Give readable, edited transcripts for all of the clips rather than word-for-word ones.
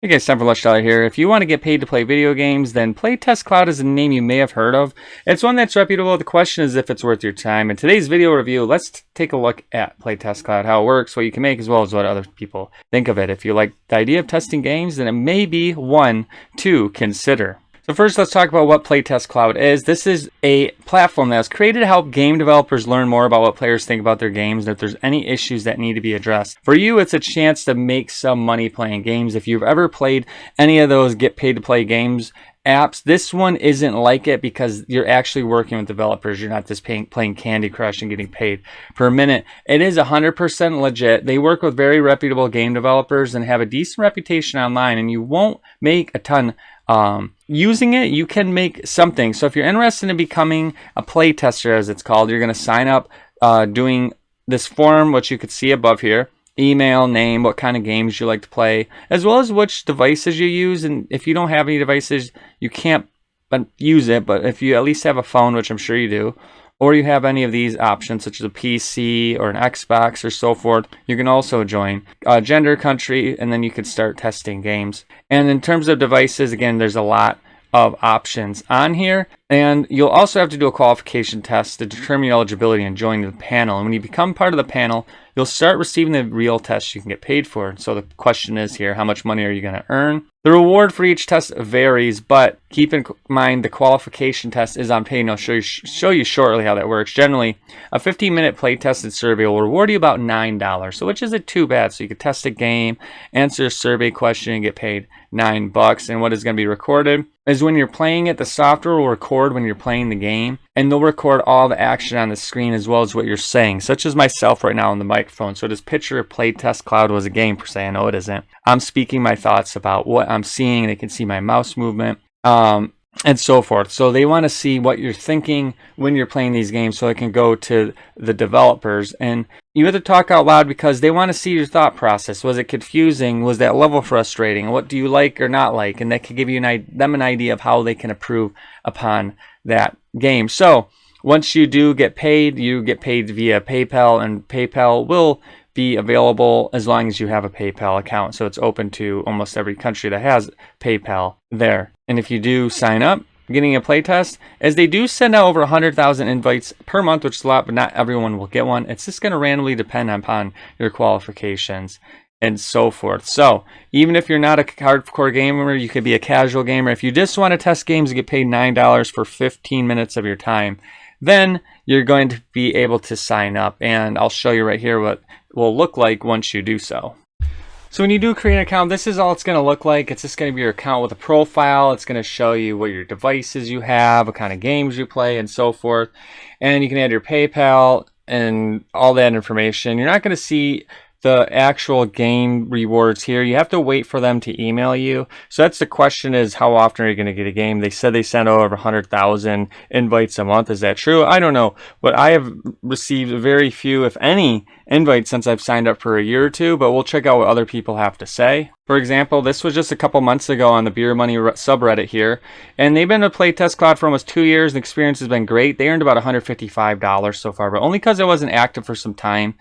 Hey guys, time for Lush Dollar here. If you want to get paid to play video games, then PlaytestCloud is a name you may have heard of. It's one that's reputable. The question is if it's worth your time. In today's video review, let's take a look at PlaytestCloud, how it works, what you can make, as well as what other people think of it. If you like the idea of testing games, then it may be one to consider. So first, let's talk about what PlaytestCloud is. This is a platform that was created to help game developers learn more about what players think about their games and if there's any issues that need to be addressed. For you, it's a chance to make some money playing games. If you've ever played any of those get paid to play games apps, this one isn't like it because you're actually working with developers. You're not just playing Candy Crush and getting paid per minute. It is 100% legit. They work with very reputable game developers and have a decent reputation online, and you won't make a ton using it. You can make something. So if you're interested in becoming a play tester, as it's called, you're going to sign up doing this form, which you could see above here. Email, name, what kind of games you like to play, as well as which devices you use. And if you don't have any devices, you can't use it. But if you at least have a phone, which I'm sure you do, or you have any of these options such as a PC or an Xbox or so forth, you can also join gender, country, and then you could start testing games. And in terms of devices, again, there's a lot of options on here, and you'll also have to do a qualification test to determine your eligibility and join the panel. And when you become part of the panel, you'll start receiving the real tests you can get paid for. So the question is here, how much money are you going to earn? The reward for each test varies, but keep in mind the qualification test is on pay, and I'll show you shortly how that works. Generally, a 15-minute play tested survey will reward you about $9, so which isn't too bad. So you could test a game, answer a survey question, and get paid $9. And what is going to be recorded is when you're playing it, the software will record when you're playing the game, and they'll record all the action on the screen as well as what you're saying, such as myself right now on the microphone. So this picture of PlaytestCloud was a game per se. I know it isn't. I'm speaking my thoughts about what I'm seeing. They can see my mouse movement and so forth. So they want to see what you're thinking when you're playing these games, so it can go to the developers. And you have to talk out loud because they want to see your thought process. Was it confusing? Was that level frustrating? What do you like or not like? And that could give you them an idea of how they can improve upon that game. So once you do get paid, you get paid via PayPal, and PayPal will be available as long as you have a PayPal account. So it's open to almost every country that has PayPal there. And if you do sign up, getting a playtest, as they do send out over 100,000 invites per month, which is a lot, but not everyone will get one. It's just going to randomly depend upon your qualifications and so forth. So even if you're not a hardcore gamer, you could be a casual gamer. If you just want to test games and get paid $9 for 15 minutes of your time, then you're going to be able to sign up. And I'll show you right here what will look like once you do so. So when you do create an account, this is all it's going to look like. It's just going to be your account with a profile. It's going to show you what your devices you have, what kind of games you play, and so forth. And you can add your PayPal and all that information. You're not going to see the actual game rewards here. You have to wait for them to email you. So that's the question, is how often are you going to get a game? They said they send over 100,000 invites a month. Is that true? I don't know, but I have received very few, if any, invites since I've signed up for a year or two, but we'll check out what other people have to say. For example, this was just a couple months ago on the Beer Money subreddit here, and they've been to PlaytestCloud for almost 2 years. The experience has been great. They earned about $155 so far, but only because I wasn't active for some time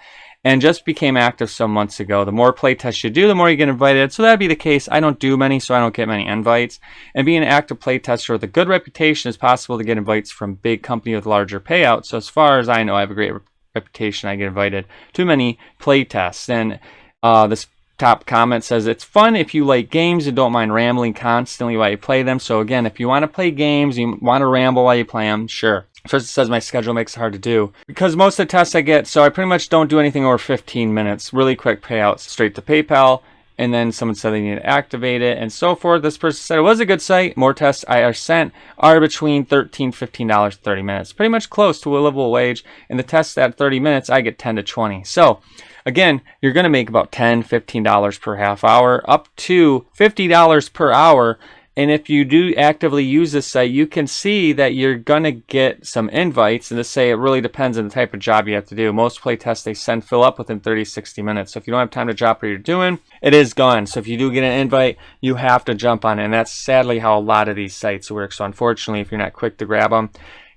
and just became active some months ago. The more playtests you do, the more you get invited. So that'd be the case. I don't do many, so I don't get many invites. And being an active playtester with a good reputation, is possible to get invites from big company with larger payouts. So as far as I know, I have a great reputation. I get invited to many playtests. And this top comment says, it's fun if you like games and don't mind rambling constantly while you play them. So again, if you want to play games, you want to ramble while you play them, sure. First, it says my schedule makes it hard to do because most of the tests I get, so I pretty much don't do anything over 15 minutes. Really quick payouts straight to PayPal, and then someone said they need to activate it and so forth. This person said it was a good site. More tests I are sent are between $13, $15, 30 minutes. Pretty much close to a livable wage. And the tests at 30 minutes, I get 10 to 20. So again, you're going to make about $10, $15 per half hour, up to $50 per hour. And if you do actively use this site, you can see that you're going to get some invites. And to say it really depends on the type of job you have to do. Most playtests they send fill up within 30, 60 minutes. So if you don't have time to drop what you're doing, it is gone. So if you do get an invite, you have to jump on it. And that's sadly how a lot of these sites work. So unfortunately, if you're not quick to grab them,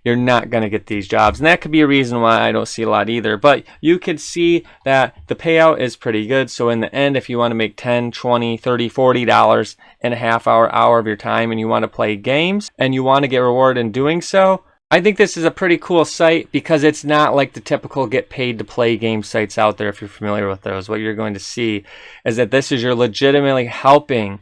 you're not going to get these jobs. And that could be a reason why I don't see a lot either. But you could see that the payout is pretty good. So in the end, if you want to make $10, $20, $30, $40 in a half hour of your time, and you want to play games and you want to get rewarded in doing so, I think this is a pretty cool site because it's not like the typical get paid to play game sites out there. If you're familiar with those, what you're going to see is that this is you're legitimately helping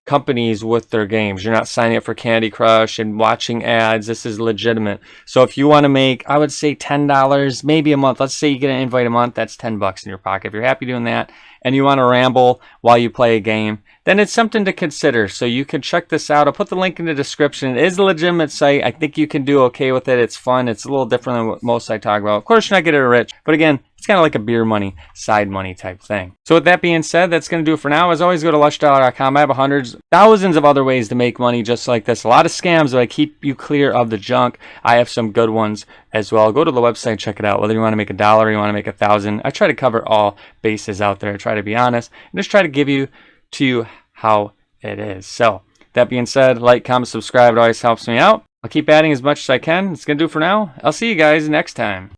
companies with their games. You're not signing up for Candy Crush and watching ads. This is legitimate. So if you want to make, I would say $10 maybe a month. Let's say you get an invite a month, that's $10 in your pocket. If you're happy doing that and you want to ramble while you play a game, then it's something to consider. So you can check this out. I'll put the link in the description. It is a legitimate site. I think you can do okay with it. It's fun. It's a little different than what most I talk about. Of course, you're not getting rich, but again, it's kind of like a beer money, side money type thing. So with that being said, that's going to do it for now. As always, go to lushdollar.com. I have hundreds, thousands of other ways to make money just like this. A lot of scams, but I keep you clear of the junk. I have some good ones as well. Go to the website, check it out. Whether you want to make $1 or you want to make 1,000, I try to cover all bases out there. I try to be honest and just try to give you to you how it is. So that being said, like, comment, subscribe. It always helps me out. I'll keep adding as much as I can. It's going to do it for now. I'll see you guys next time.